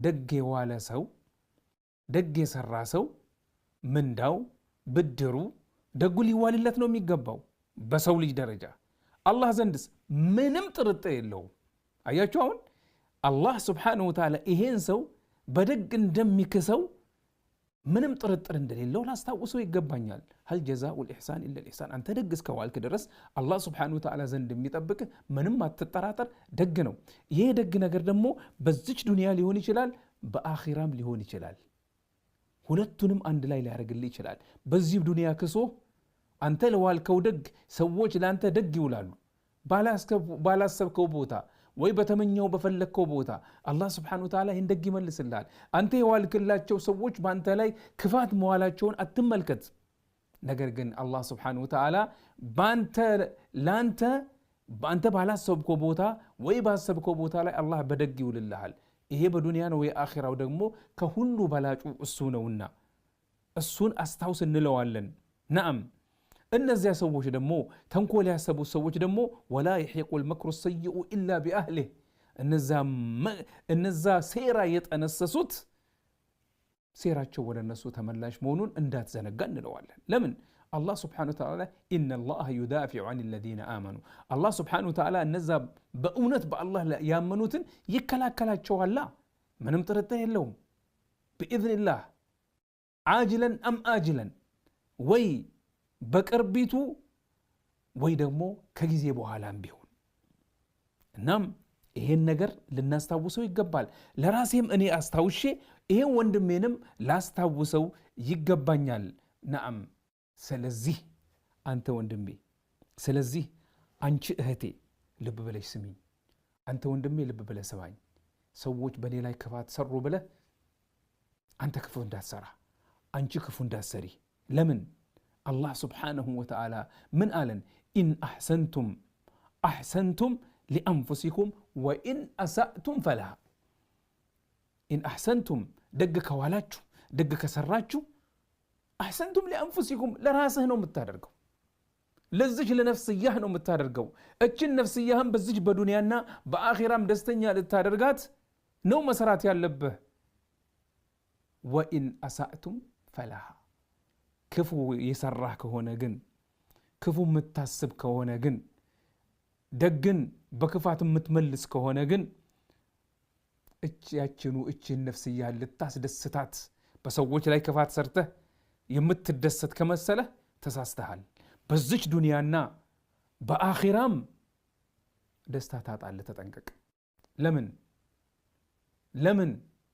ደግ የዋለ ሰው ደግ የሰራ ሰው ምንዳው ብድሩ ደጉ ሊዋልለት ነው የሚገባው በሰው ልጅ ደረጃ። አላህ ዘንድስ ምንም ጥርጥር የለውም። አያችሁ አሁን አላህ ስብሓነሁ ወተዓላ ይሄን ሰው በደግ እንደሚክሰው ምንም ጥርጥር እንደሌለው ላስታውሰው ይገባኛል። ሀል ጀዛኡል ኢሕሳን ኢለል ኢሕሳን። አንተ ደግ እስከዋልክ ድረስ አላህ ስብሓነሁ ወተዓላ ዘንድ የሚጠብቅህ ምንም አትጠራጠር፣ ደግ ነው። ይሄ ደግ ነገር ደግሞ በዚች ዱንያ ሊሆን ይችላል፣ በአኺራም ሊሆን ይችላል። ሁለቱንም አንድ ላይ ሊያደርግልህ ይችላል። በዚህ ዱንያ ክሶ አንተ ለዋልከው ደግ ሰዎች ለአንተ ደግ ይውላሉ። ባላሰብከው ቦታ ወይ በተመኘው በፈለግከው ቦታ አላህ ስብሓነሁ ወተዓላ ይህን ደግ ይመልስልሃል። አንተ የዋልክላቸው ሰዎች በአንተ ላይ ክፋት መዋላቸውን አትመልከት። ነገር ግን አላህ ስብሓነሁ ወተዓላ በአንተ ባላሰብከው ቦታ ወይ ባሰብከው ቦታ ላይ አላህ በደግ ይውልልሃል። ይሄ በዱንያ ነው። የአኺራው ደግሞ ከሁሉ በላጩ እሱ ነውና እሱን አስታውስ እንለዋለን። ነዓም እነዚያ ሰዎች ደግሞ ተንኮል ያሰቡት ሰዎች ደግሞ ወላ የሒቁል መክሩ ሰይኡ ኢላ ቢአህሊህ፣ እነዛ ሴራ የጠነሰሱት ሴራቸው ወደ እነሱ ተመላሽ መሆኑን እንዳትዘነጋ እንለዋለን። ለምን አላህ ስብሓነሁ ወተዓላ ኢነላህ ዩዳፊዑ ዐን ለዚነ አመኑ፣ አላህ ስብሓነሁ ወተዓላ እነዛ በእውነት በአላህ ያመኑትን ይከላከላቸዋላ። ምንም ጥርጥር የለውም። ብኢዝኒላህ ዓጅለን አም አጅለን፣ ወይ በቅርቢቱ ወይ ደግሞ ከጊዜ በኋላም ቢሆን። እናም ይሄን ነገር ልናስታውሰው ይገባል። ለራሴም እኔ አስታውሼ ይሄን ወንድሜንም ላስታውሰው ይገባኛል። ነዓም ስለዚህ አንተ ወንድሜ፣ ስለዚህ አንቺ እህቴ ልብ ብለሽ ስሚኝ። አንተ ወንድሜ ልብ ብለህ ስማኝ። ሰዎች በኔ ላይ ክፋት ሰሩ ብለህ አንተ ክፉ እንዳትሰራ፣ አንቺ ክፉ እንዳትሰሪ። ለምን አላህ ስብሓነሁ ወተዓላ ምን አለን? ኢን አሕሰንቱም አሕሰንቱም ሊአንፉሲኩም ወኢን አሳእቱም ፈለሃ። ኢን አሕሰንቱም ደግ ከዋላችሁ ደግ ከሰራችሁ አሕሰንቱም ሊአንፉሲኩም ለራስህ ነው የምታደርገው፣ ለዚች ለነፍስያህ ነው የምታደርገው። እችን ነፍስያህም በዚች በዱንያና በአኺራም ደስተኛ ልታደርጋት ነው መስራት ያለብህ። ወኢን አሳእቱም ፈለሃ። ክፉ የሰራህ ከሆነ ግን ክፉ የምታስብ ከሆነ ግን ደግን በክፋት የምትመልስ ከሆነ ግን እችን ነፍስያህ ልታስደስታት በሰዎች ላይ ክፋት ሰርተህ የምትደሰት ከመሰለህ ተሳስተሃል። በዚች ዱንያና በአኺራም ደስታ ታጣለህ። ተጠንቀቅ። ለምን